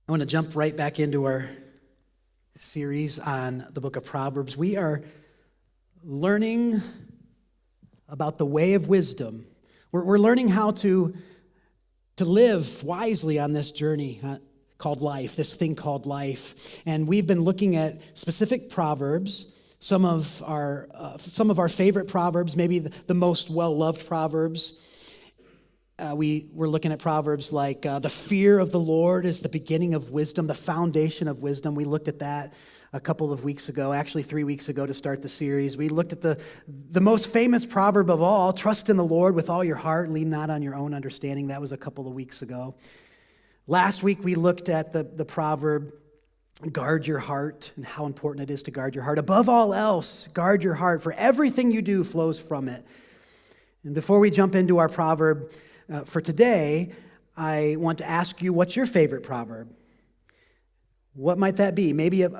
I want to jump right back into our series on the book of Proverbs. We are learning about the way of wisdom. We're learning how to live wisely on this journey called life, this thing called life. And we've been looking at specific proverbs, some of our favorite proverbs, maybe the most well-loved proverbs. We're looking at proverbs like the fear of the Lord is the beginning of wisdom, the foundation of wisdom. We looked at that a couple of weeks ago, actually 3 weeks ago to start the series. We looked at the most famous proverb of all, trust in the Lord with all your heart, lean not on your own understanding. That was a couple of weeks ago. Last week we looked at the proverb, guard your heart, and how important it is to guard your heart. Above all else, guard your heart, for everything you do flows from it. And before we jump into our proverb for today, I want to ask you, what's your favorite proverb? What might that be? Maybe a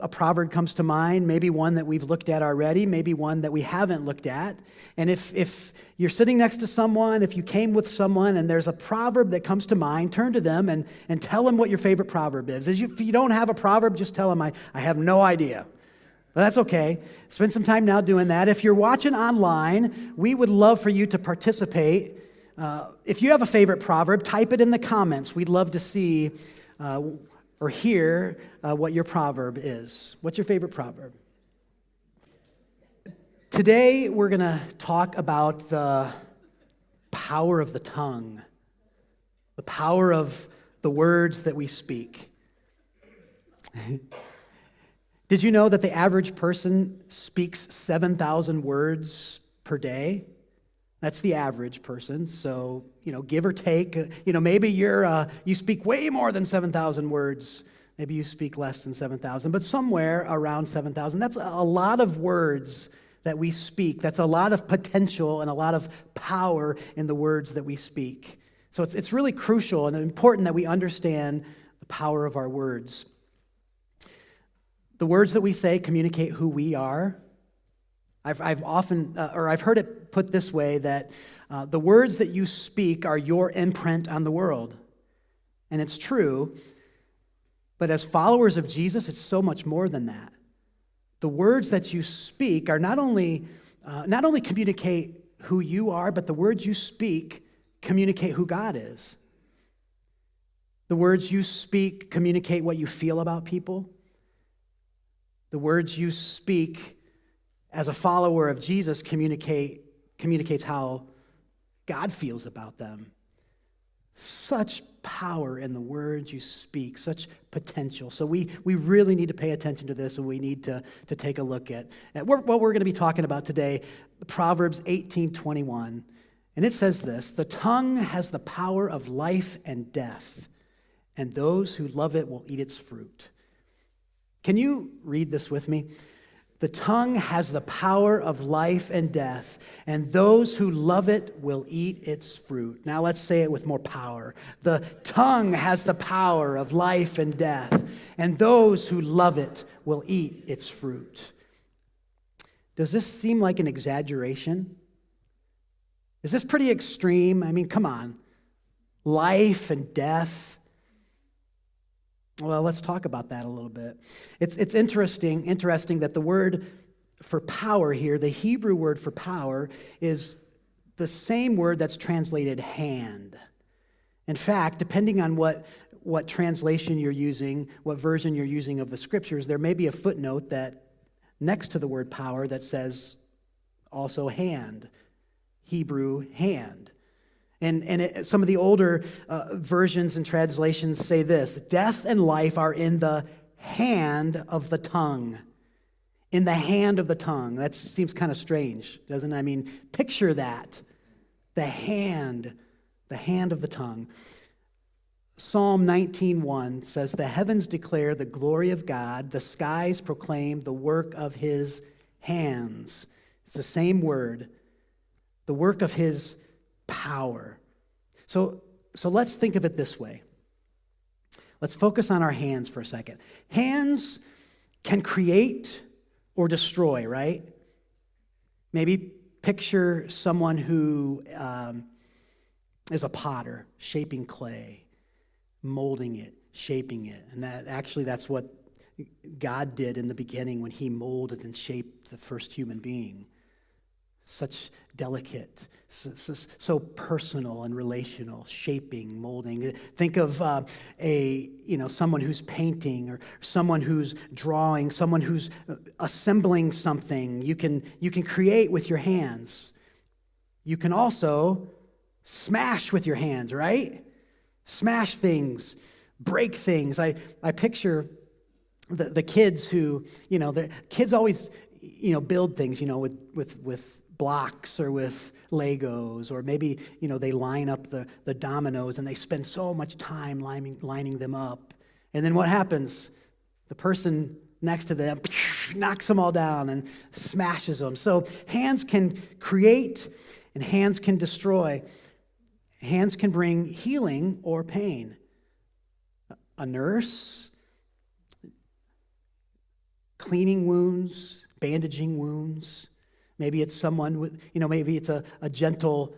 proverb comes to mind, maybe one that we've looked at already, maybe one that we haven't looked at. And if you're sitting next to someone, if you came with someone and there's a proverb that comes to mind, turn to them and tell them what your favorite proverb is. If you don't have a proverb, just tell them, I have no idea. But that's okay. Spend some time now doing that. If you're watching online, we would love for you to participate. If you have a favorite proverb, type it in the comments. We'd love to see or hear what your proverb is. What's your favorite proverb? Today, we're going to talk about the power of the tongue, the power of the words that we speak. Did you know that the average person speaks 7,000 words per day? That's the average person. So, give or take, maybe you speak way more than 7,000 words. Maybe you speak less than 7,000, but somewhere around 7,000. That's a lot of words that we speak. That's a lot of potential and a lot of power in the words that we speak. So it's really crucial and important that we understand the power of our words. The words that we say communicate who we are. I've heard it put this way, that the words that you speak are your imprint on the world. And it's true, but as followers of Jesus, it's so much more than that. The words that you speak are not only communicate who you are, but the words you speak communicate who God is. The words you speak communicate what you feel about people. The words you speak as a follower of Jesus communicates how God feels about them. Such power in the words you speak, such potential. So we really need to pay attention to this, and we need to take a look at what we're going to be talking about today, Proverbs 18:21. And it says this: the tongue has the power of life and death, and those who love it will eat its fruit. Can you read this with me? The tongue has the power of life and death, and those who love it will eat its fruit. Now let's say it with more power. The tongue has the power of life and death, and those who love it will eat its fruit. Does this seem like an exaggeration? Is this pretty extreme? I mean, come on. Life and death. Well, let's talk about that a little bit. It's interesting that the word for power here, the Hebrew word for power, is the same word that's translated hand. In fact, depending on what translation you're using, what version you're using of the scriptures, there may be a footnote that next to the word power that says also hand, Hebrew hand. And some of the older versions and translations say this: death and life are in the hand of the tongue. In the hand of the tongue. That seems kind of strange, doesn't it? I mean, picture that. The hand of the tongue. Psalm 19:1 says, the heavens declare the glory of God, the skies proclaim the work of his hands. It's the same word, the work of his power. So let's think of it this way. Let's focus on our hands for a second. Hands can create or destroy, right? Maybe picture someone who is a potter, shaping clay, molding it, shaping it. And that's what God did in the beginning when he molded and shaped the first human being. Such delicate, so personal and relational, shaping, molding. Think of someone who's painting or someone who's drawing, someone who's assembling something. You can create with your hands. You can also smash with your hands, right? Smash things, break things. I picture the kids who, the kids always, build things, with blocks or with Legos, or maybe, they line up the dominoes and they spend so much time lining them up. And then what happens? The person next to them knocks them all down and smashes them. So hands can create and hands can destroy. Hands can bring healing or pain. A nurse cleaning wounds, bandaging wounds. Maybe it's someone with, maybe it's a gentle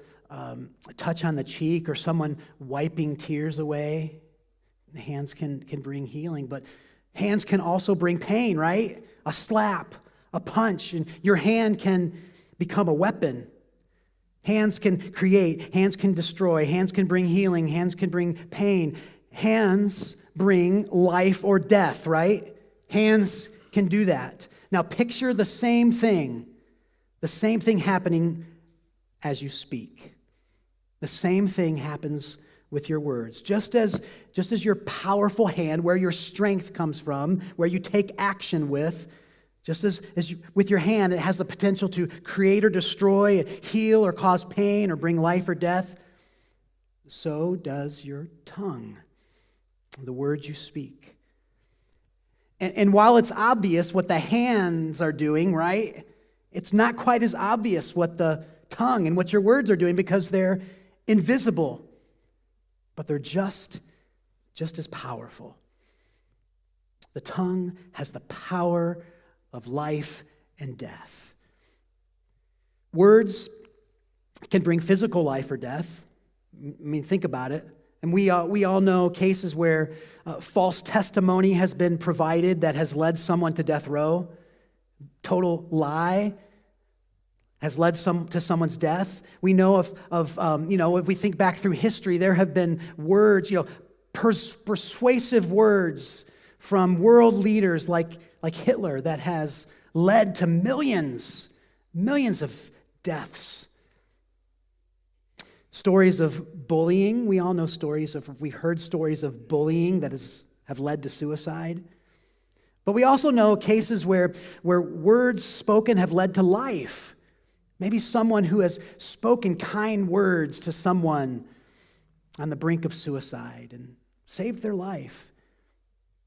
touch on the cheek, or someone wiping tears away. The hands can bring healing, but hands can also bring pain, right? A slap, a punch, and your hand can become a weapon. Hands can create, hands can destroy, hands can bring healing, hands can bring pain. Hands bring life or death, right? Hands can do that. Now picture the same thing happening as you speak. The same thing happens with your words. Just as your powerful hand, where your strength comes from, where you take action with, just as with your hand, it has the potential to create or destroy, heal or cause pain or bring life or death, so does your tongue, the words you speak. And while it's obvious what the hands are doing, right, it's not quite as obvious what the tongue and what your words are doing, because they're invisible, but they're just as powerful. The tongue has the power of life and death. Words can bring physical life or death. I mean, think about it. And we all know cases where false testimony has been provided that has led someone to death row. Total lie has led to someone's death. We know of if we think back through history, there have been words, persuasive words from world leaders like Hitler that has led to millions of deaths. Stories of bullying. We all know we've heard stories of bullying that have led to suicide. But we also know cases where words spoken have led to life. Maybe someone who has spoken kind words to someone on the brink of suicide and saved their life.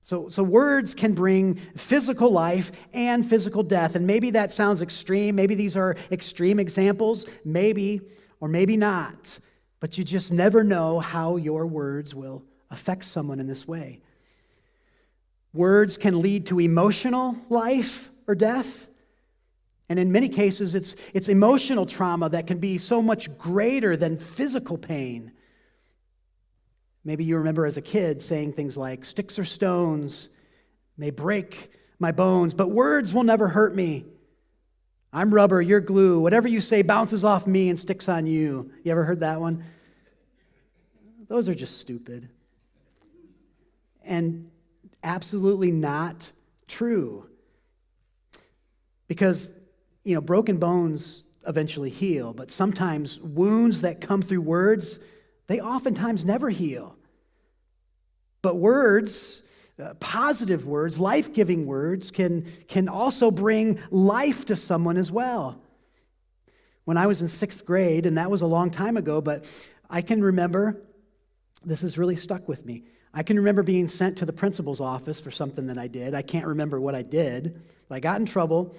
So words can bring physical life and physical death. And maybe that sounds extreme. Maybe these are extreme examples. Maybe, or maybe not. But you just never know how your words will affect someone in this way. Words can lead to emotional life or death. And in many cases, it's emotional trauma that can be so much greater than physical pain. Maybe you remember as a kid saying things like, "Sticks or stones may break my bones, but words will never hurt me. I'm rubber, you're glue. Whatever you say bounces off me and sticks on you." You ever heard that one? Those are just stupid. And absolutely not true. Because, broken bones eventually heal, but sometimes wounds that come through words, they oftentimes never heal. But words, positive words, life-giving words, can also bring life to someone as well. When I was in 6th grade, and that was a long time ago, but I can remember, this has really stuck with me. I can remember being sent to the principal's office for something that I did. I can't remember what I did, but I got in trouble.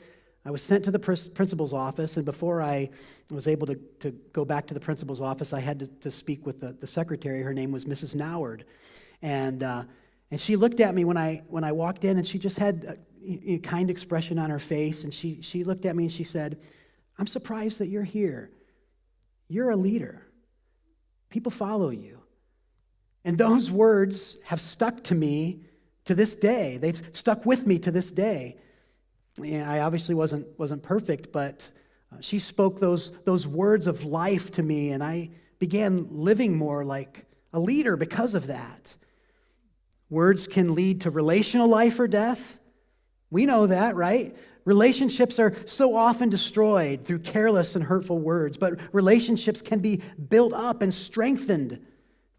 I was sent to the principal's office, and before I was able to go back to the principal's office, I had to speak with the secretary. Her name was Mrs. Noward. And she looked at me when I walked in, and she just had a kind expression on her face, and she looked at me and she said, "I'm surprised that you're here. You're a leader. People follow you. And those words have stuck to me to this day. They've stuck with me to this day. And I obviously wasn't perfect, but she spoke those words of life to me, and I began living more like a leader because of that. Words can lead to relational life or death. We know that, right? Relationships are so often destroyed through careless and hurtful words, but relationships can be built up and strengthened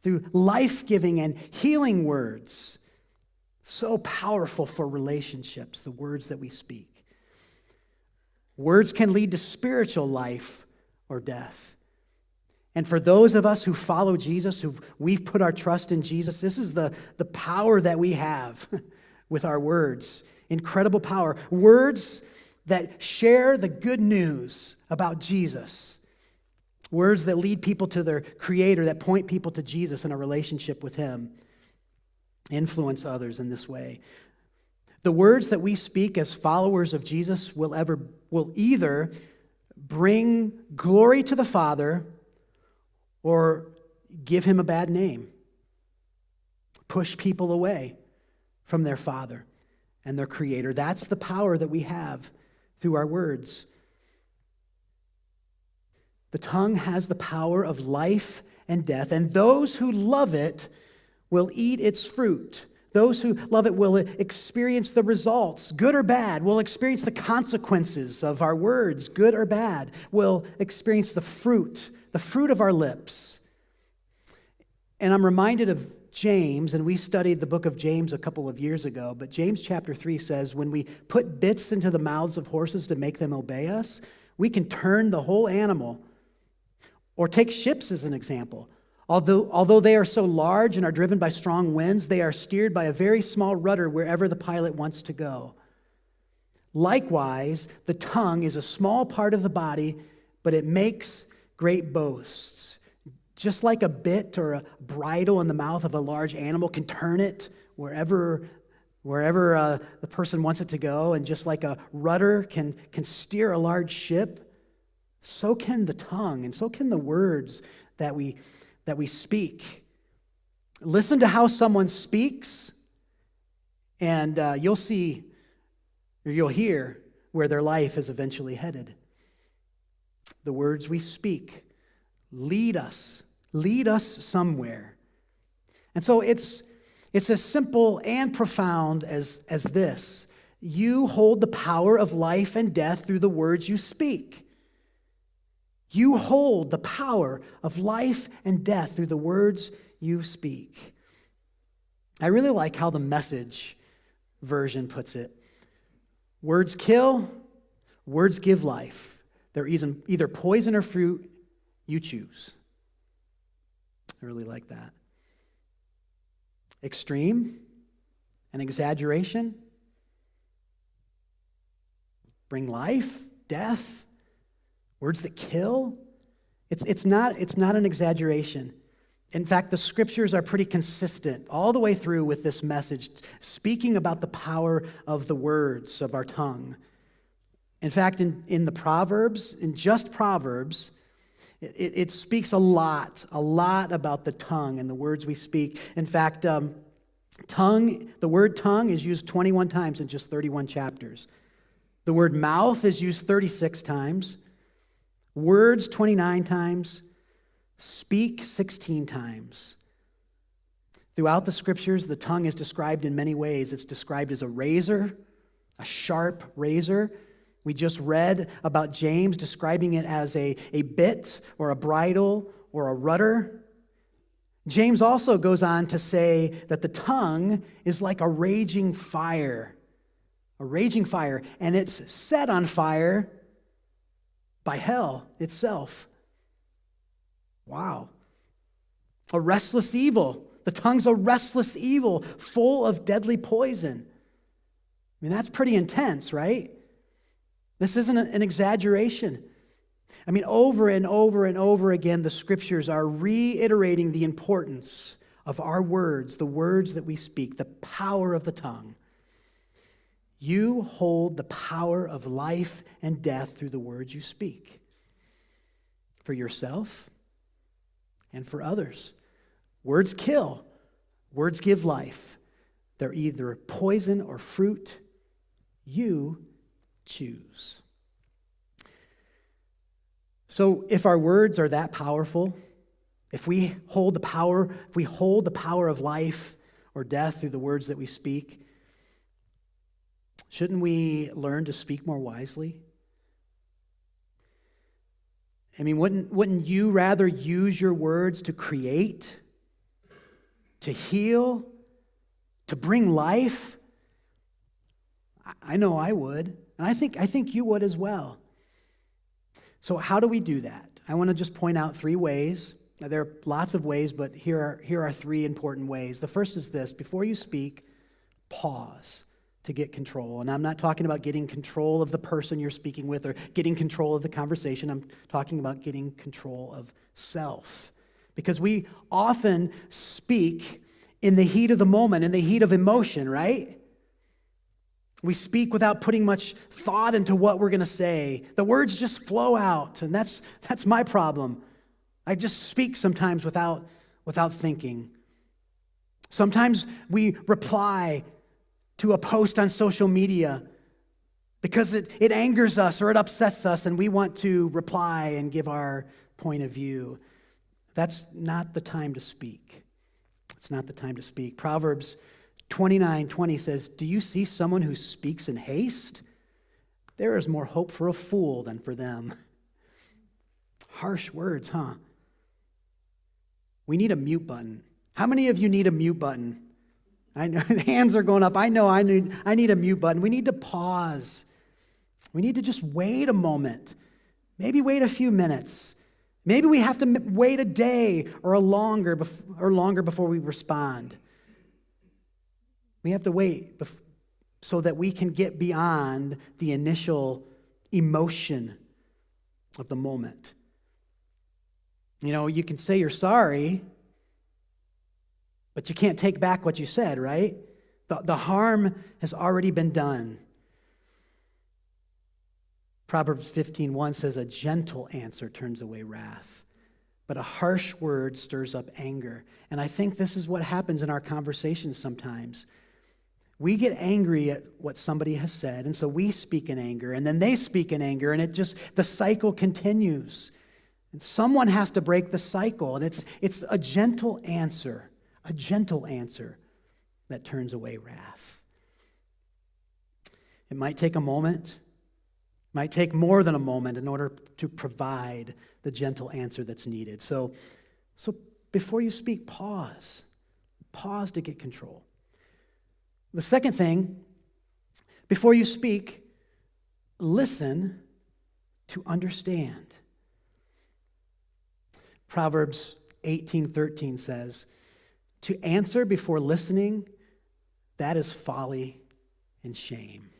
through life-giving and healing words. So powerful for relationships, the words that we speak. Words can lead to spiritual life or death. And for those of us who follow Jesus, we've put our trust in Jesus, this is the power that we have with our words. Incredible power. Words that share the good news about Jesus. Words that lead people to their Creator, that point people to Jesus in a relationship with Him. Influence others in this way. The words that we speak as followers of Jesus will either bring glory to the Father or give Him a bad name. Push people away from their Father and their Creator. That's the power that we have through our words. The tongue has the power of life and death, and those who love it will eat its fruit. Those who love it will experience the results, good or bad, will experience the consequences of our words, good or bad, will experience the fruit of our lips. And I'm reminded of James, and we studied the book of James a couple of years ago, but James chapter 3 says, when we put bits into the mouths of horses to make them obey us, we can turn the whole animal. Or take ships as an example. Although they are so large and are driven by strong winds, they are steered by a very small rudder wherever the pilot wants to go. Likewise, the tongue is a small part of the body, but it makes great boasts. Just like a bit or a bridle in the mouth of a large animal can turn it wherever the person wants it to go, and just like a rudder can steer a large ship, so can the tongue and so can the words that we speak. Listen to how someone speaks, and you'll see, or you'll hear where their life is eventually headed. The words we speak lead us somewhere. And so it's as simple and profound as this. You hold the power of life and death through the words you speak. You hold the power of life and death through the words you speak. I really like how the Message version puts it. Words kill, words give life. They're either poison or fruit, you choose. I really like that. Extreme and exaggeration bring life, death. Words that kill, it's not an exaggeration. In fact, the scriptures are pretty consistent all the way through with this message, speaking about the power of the words of our tongue. In fact, in the Proverbs, in just Proverbs, it speaks a lot about the tongue and the words we speak. In fact, the word tongue is used 21 times in just 31 chapters. The word mouth is used 36 times. Words 29 times, speak 16 times. Throughout the scriptures, the tongue is described in many ways. It's described as a razor, a sharp razor. We just read about James describing it as a bit or a bridle or a rudder. James also goes on to say that the tongue is like a raging fire, and it's set on fire by hell itself. Wow. A restless evil. The tongue's a restless evil, full of deadly poison. I mean, that's pretty intense, right? This isn't an exaggeration. I mean, over and over and over again, the scriptures are reiterating the importance of our words, the words that we speak, the power of the tongue. You hold the power of life and death through the words you speak. For yourself and for others. Words kill. Words give life. They're either poison or fruit. You choose. So if our words are that powerful, if we hold the power of life or death through the words that we speak, shouldn't we learn to speak more wisely? I mean, wouldn't you rather use your words to create, to heal, to bring life? I know I would, and I think you would as well. So how do we do that? I want to just point out 3 ways. Now, there are lots of ways, but here are 3 important ways. The first is this: before you speak, pause to get control. And I'm not talking about getting control of the person you're speaking with or getting control of the conversation. I'm talking about getting control of self. Because we often speak in the heat of the moment, in the heat of emotion, right? We speak without putting much thought into what we're going to say. The words just flow out, and that's my problem. I just speak sometimes without thinking. Sometimes we reply to a post on social media because it angers us or it upsets us, and we want to reply and give our point of view. That's not the time to speak. It's not the time to speak. Proverbs 29:20 says, "Do you see someone who speaks in haste? There is more hope for a fool than for them." Harsh words, huh? We need a mute button. How many of you need a mute button? I know the hands are going up. I know I need a mute button. We need to pause. We need to just wait a moment. Maybe wait a few minutes. Maybe we have to wait a day or longer before we respond. We have to wait so that we can get beyond the initial emotion of the moment. You know, you can say you're sorry, but you can't take back what you said, right? The harm has already been done. Proverbs 15:1 says, "A gentle answer turns away wrath, but a harsh word stirs up anger." And I think this is what happens in our conversations sometimes. We get angry at what somebody has said, and so we speak in anger, and then they speak in anger, and the cycle continues. And someone has to break the cycle, and it's a gentle answer that turns away wrath. It might take a moment, might take more than a moment in order to provide the gentle answer that's needed. So before you speak, pause. Pause to get control. The second thing, before you speak, listen to understand. Proverbs 18:13 says, "To answer before listening, that is folly and shame."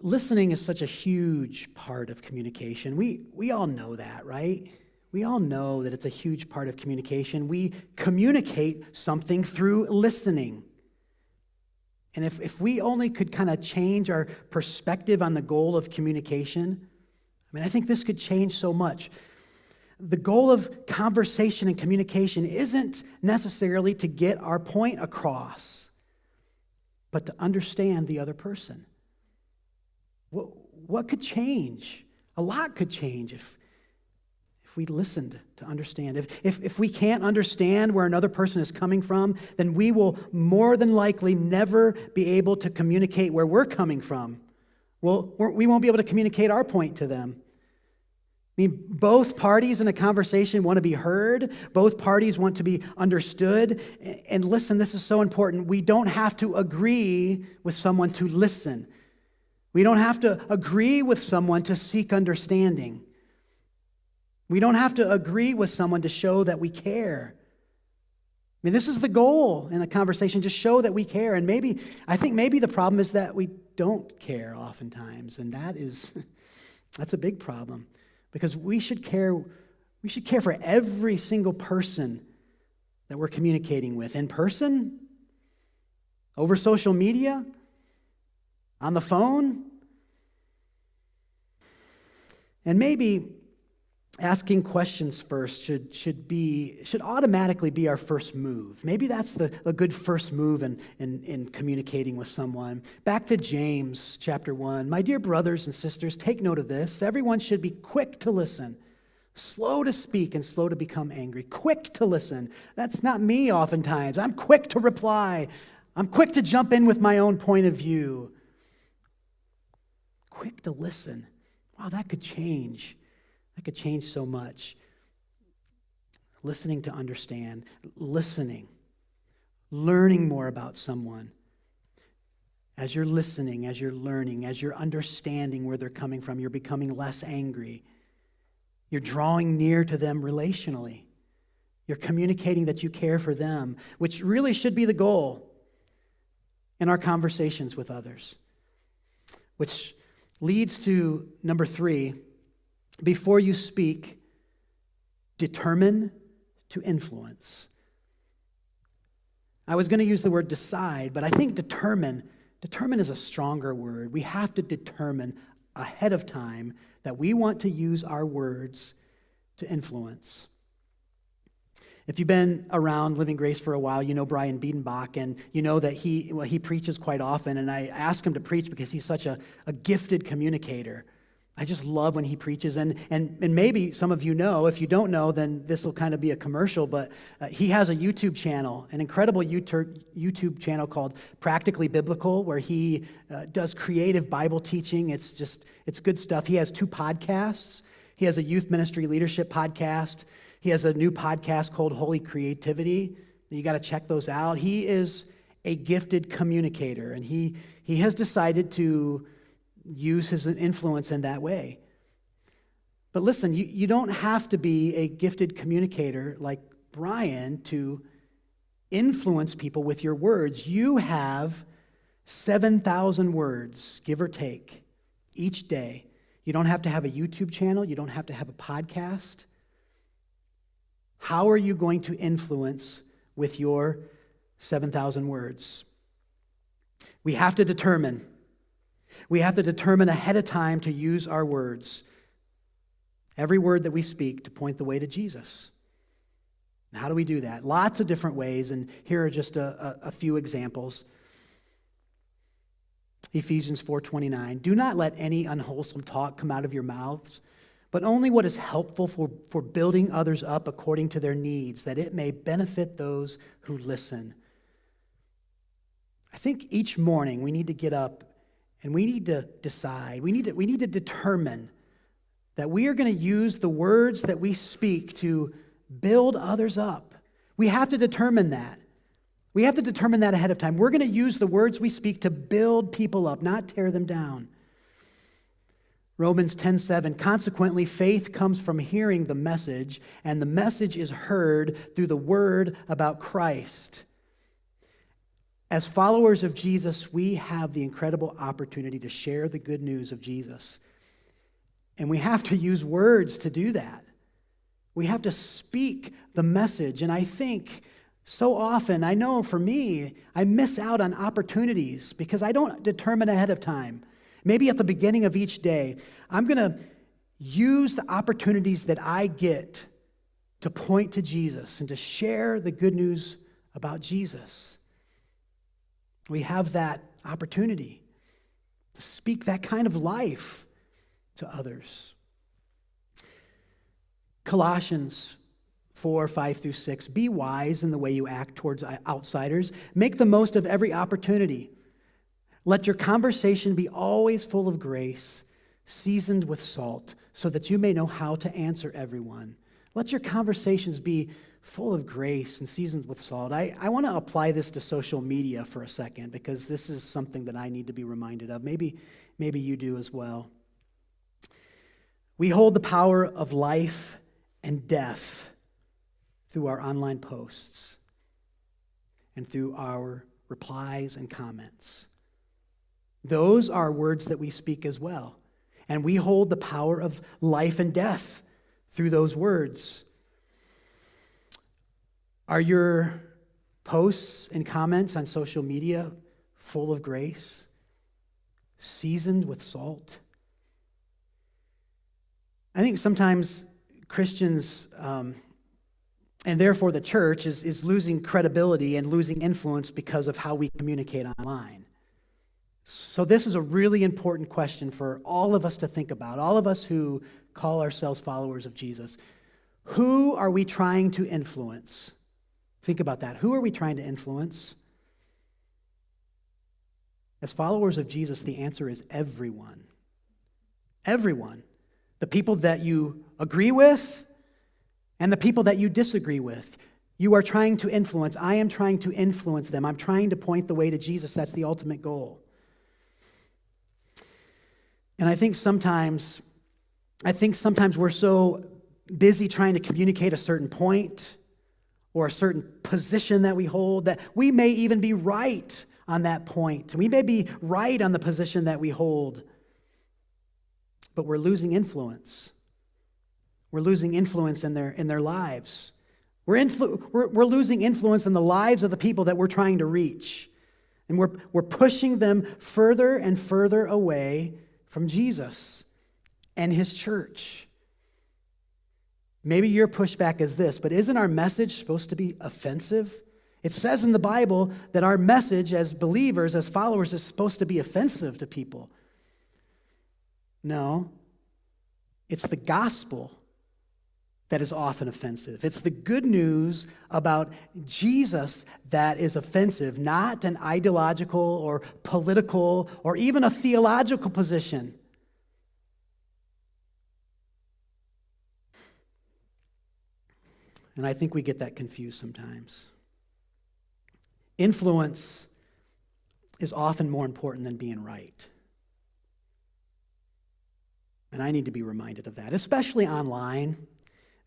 Listening is such a huge part of communication. We all know that, right? We all know that it's a huge part of communication. We communicate something through listening. And if we only could kind of change our perspective on the goal of communication, I think this could change so much. The goal of conversation and communication isn't necessarily to get our point across, but to understand the other person. What could change? A lot could change if we listened to understand. If we can't understand where another person is coming from, then we will more than likely never be able to communicate where we're coming from. We won't be able to communicate our point to them. Both parties in a conversation want to be heard. Both parties want to be understood. And listen, this is so important. We don't have to agree with someone to listen. We don't have to agree with someone to seek understanding. We don't have to agree with someone to show that we care. This is the goal in a conversation, just show that we care. And I think maybe the problem is that we don't care oftentimes, and that's a big problem. Because we should care for every single person that we're communicating with, in person, over social media, on the phone. And maybe asking questions first should automatically be our first move. Maybe that's a good first move in communicating with someone. Back to James chapter 1. My dear brothers and sisters, take note of this. Everyone should be quick to listen, slow to speak, and slow to become angry. Quick to listen. That's not me oftentimes. I'm quick to reply. I'm quick to jump in with my own point of view. Quick to listen. Wow, that could change. That could change so much. Listening to understand, listening, learning more about someone. As you're listening, as you're learning, as you're understanding where they're coming from, you're becoming less angry. You're drawing near to them relationally. You're communicating that you care for them, which really should be the goal in our conversations with others. Which leads to number 3. Before you speak, determine to influence. I was going to use the word decide, but I think determine is a stronger word. We have to determine ahead of time that we want to use our words to influence. If you've been around Living Grace for a while, you know Brian Biedenbach, and you know that he preaches quite often, and I ask him to preach because he's such a gifted communicator. I just love when he preaches, and maybe some of you know. If you don't know, then this will kind of be a commercial, but he has a YouTube channel, an incredible YouTube channel called Practically Biblical, where he does creative Bible teaching. It's good stuff. He has 2 podcasts. He has a youth ministry leadership podcast. He has a new podcast called Holy Creativity. You got to check those out. He is a gifted communicator, and he has decided to use his influence in that way. But listen, you don't have to be a gifted communicator like Brian to influence people with your words. You have 7,000 words, give or take, each day. You don't have to have a YouTube channel. You don't have to have a podcast. How are you going to influence with your 7,000 words? We have to determine. We have to determine ahead of time to use our words, every word that we speak, to point the way to Jesus. How do we do that? Lots of different ways, and here are just a few examples. Ephesians 4:29, do not let any unwholesome talk come out of your mouths, but only what is helpful for building others up according to their needs, that it may benefit those who listen. I think each morning we need to get up and we need to decide, we need to determine that we are going to use the words that we speak to build others up. We have to determine that. We have to determine that ahead of time. We're going to use the words we speak to build people up, not tear them down. Romans 10:7, consequently, faith comes from hearing the message, and the message is heard through the word about Christ. As followers of Jesus, we have the incredible opportunity to share the good news of Jesus. And we have to use words to do that. We have to speak the message. And I think so often, I know for me, I miss out on opportunities because I don't determine ahead of time. Maybe at the beginning of each day, I'm going to use the opportunities that I get to point to Jesus and to share the good news about Jesus. We have that opportunity to speak that kind of life to others. Colossians 4:5-6, be wise in the way you act towards outsiders. Make the most of every opportunity. Let your conversation be always full of grace, seasoned with salt, so that you may know how to answer everyone. Let your conversations be full of grace and seasoned with salt. I want to apply this to social media for a second because this is something that I need to be reminded of. Maybe you do as well. We hold the power of life and death through our online posts and through our replies and comments. Those are words that we speak as well. And we hold the power of life and death through those words. Are your posts and comments on social media full of grace, seasoned with salt? I think sometimes Christians, and therefore the church, is losing credibility and losing influence because of how we communicate online. So this is a really important question for all of us to think about, all of us who call ourselves followers of Jesus. Who are we trying to influence? Think about that. Who are we trying to influence? As followers of Jesus, the answer is everyone. Everyone. The people that you agree with and the people that you disagree with. You are trying to influence. I am trying to influence them. I'm trying to point the way to Jesus. That's the ultimate goal. And I think sometimes we're so busy trying to communicate a certain point or a certain position that we hold that we may even be right on that point. We may be right on the position that we hold, but we're losing influence. We're losing influence in their lives. We're losing influence in the lives of the people that we're trying to reach. And we're pushing them further and further away from Jesus and his church. Maybe your pushback is this, but isn't our message supposed to be offensive? It says in the Bible that our message as believers, as followers, is supposed to be offensive to people. No, it's the gospel that is often offensive. It's the good news about Jesus that is offensive, not an ideological or political or even a theological position. And I think we get that confused sometimes. Influence is often more important than being right. And I need to be reminded of that, especially online,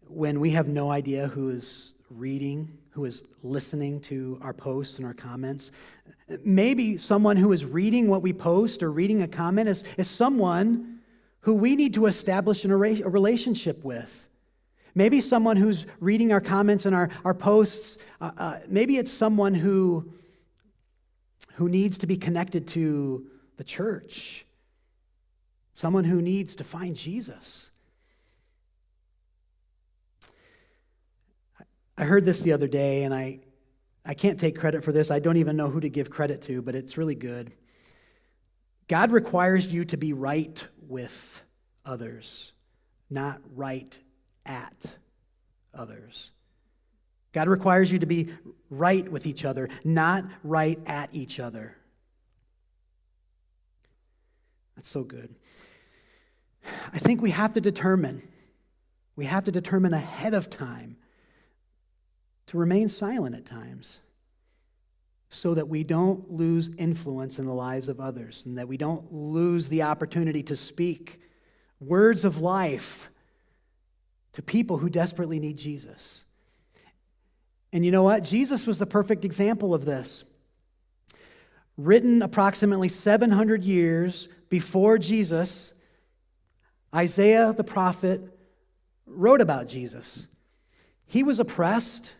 when we have no idea who is reading, who is listening to our posts and our comments. Maybe someone who is reading what we post or reading a comment is someone who we need to establish a relationship with. Maybe someone who's reading our comments and our posts, maybe it's someone who needs to be connected to the church, someone who needs to find Jesus. I heard this the other day, and I can't take credit for this. I don't even know who to give credit to, but it's really good. God requires you to be right with others, not right at others. God requires you to be right with each other, not right at each other. That's so good. I think we have to determine ahead of time to remain silent at times so that we don't lose influence in the lives of others and that we don't lose the opportunity to speak words of life to people who desperately need Jesus. And you know what? Jesus was the perfect example of this. Written approximately 700 years before Jesus, Isaiah the prophet wrote about Jesus. He was oppressed.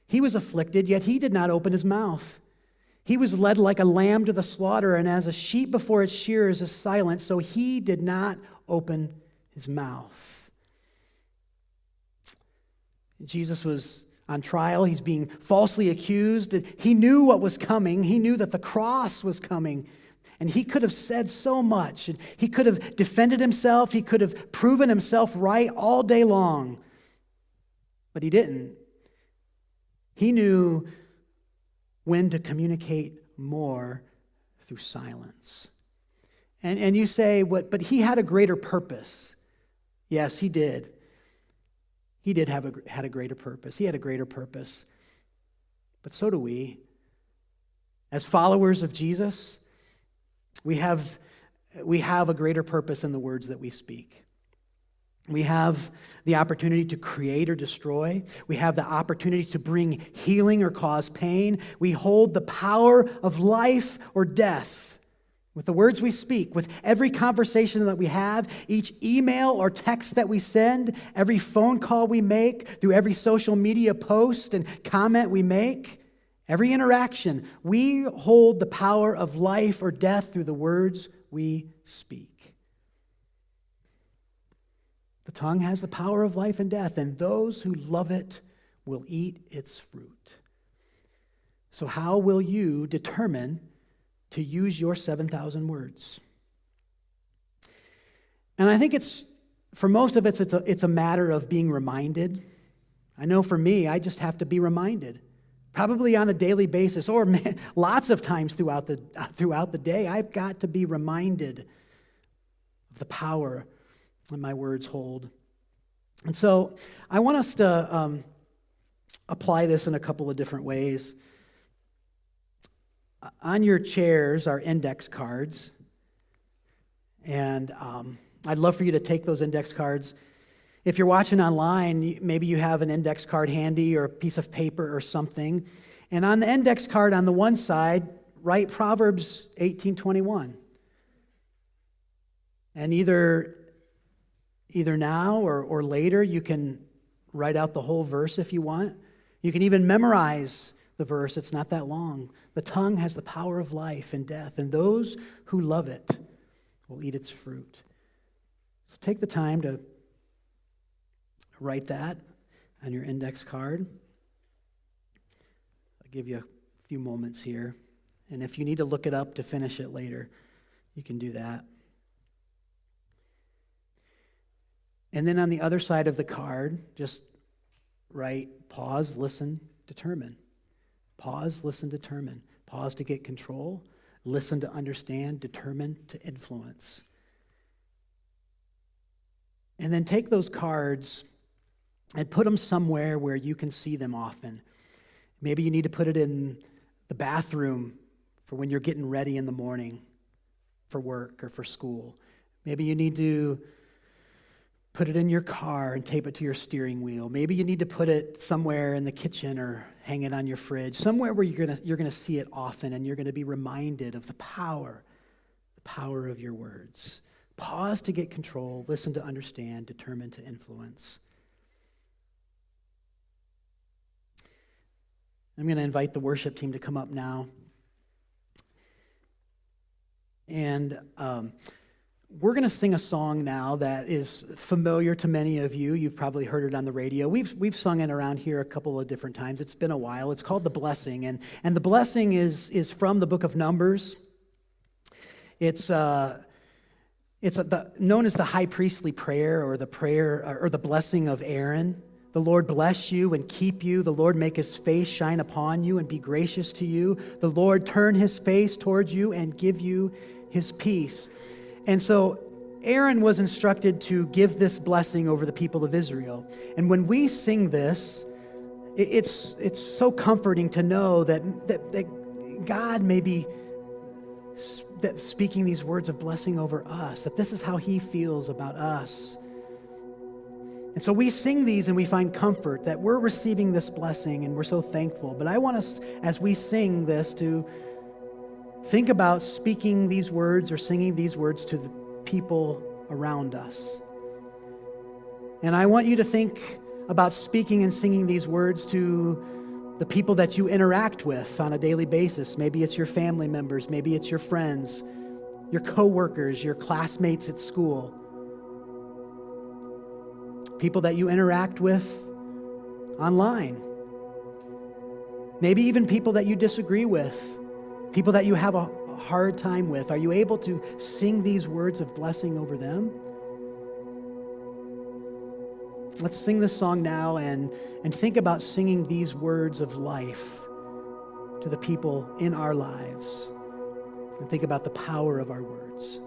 He was afflicted, yet he did not open his mouth. He was led like a lamb to the slaughter, and as a sheep before its shearers is silent, so he did not open his mouth. Jesus was on trial. He's being falsely accused. He knew what was coming. He knew that the cross was coming. And he could have said so much. He could have defended himself. He could have proven himself right all day long. But he didn't. He knew when to communicate more through silence. And you say, but he had a greater purpose. Yes, he did. He had a greater purpose. He had a greater purpose. But so do we. As followers of Jesus, we have a greater purpose in the words that we speak. We have the opportunity to create or destroy. We have the opportunity to bring healing or cause pain. We hold the power of life or death with the words we speak, with every conversation that we have, each email or text that we send, every phone call we make, through every social media post and comment we make, every interaction. We hold the power of life or death through the words we speak. The tongue has the power of life and death, and those who love it will eat its fruit. So how will you determine to use your 7,000 words? And I think for most of us, it's a matter of being reminded. I know for me, I just have to be reminded, probably on a daily basis, or lots of times throughout the day. I've got to be reminded of the power that my words hold. And so I want us to apply this in a couple of different ways. On your chairs are index cards, and I'd love for you to take those index cards. If you're watching online, maybe you have an index card handy or a piece of paper or something. And on the index card on the one side, write Proverbs 18:21. And either now or later, you can write out the whole verse if you want. You can even memorize the verse. It's not that long. The tongue has the power of life and death, and those who love it will eat its fruit. So take the time to write that on your index card. I'll give you a few moments here. And if you need to look it up to finish it later, you can do that. And then on the other side of the card, just write pause, listen, determine. Pause, listen, determine. Pause to get control. Listen to understand. Determine to influence. And then take those cards and put them somewhere where you can see them often. Maybe you need to put it in the bathroom for when you're getting ready in the morning for work or for school. Maybe you need to put it in your car and tape it to your steering wheel. Maybe you need to put it somewhere in the kitchen or hang it on your fridge, somewhere where you're gonna see it often, and you're going to be reminded of the power of your words. Pause to get control, listen to understand, determine to influence. I'm going to invite the worship team to come up now. And we're going to sing a song now that is familiar to many of you. You've probably heard it on the radio. We've sung it around here a couple of different times. It's been a while. It's called The Blessing. And the blessing is from the book of Numbers. It's known as the high priestly prayer, or the prayer or the blessing of Aaron. The Lord bless you and keep you. The Lord make his face shine upon you and be gracious to you. The Lord turn his face towards you and give you his peace. And so Aaron was instructed to give this blessing over the people of Israel. And when we sing this, it's so comforting to know that God may be speaking these words of blessing over us, that this is how he feels about us. And so we sing these and we find comfort that we're receiving this blessing, and we're so thankful. But I want us, as we sing this, to think about speaking these words or singing these words to the people around us. And I want you to think about speaking and singing these words to the people that you interact with on a daily basis. Maybe it's your family members, maybe it's your friends, your coworkers, your classmates at school. People that you interact with online. Maybe even people that you disagree with, people that you have a hard time with. Are you able to sing these words of blessing over them? Let's sing this song now and think about singing these words of life to the people in our lives, and think about the power of our words.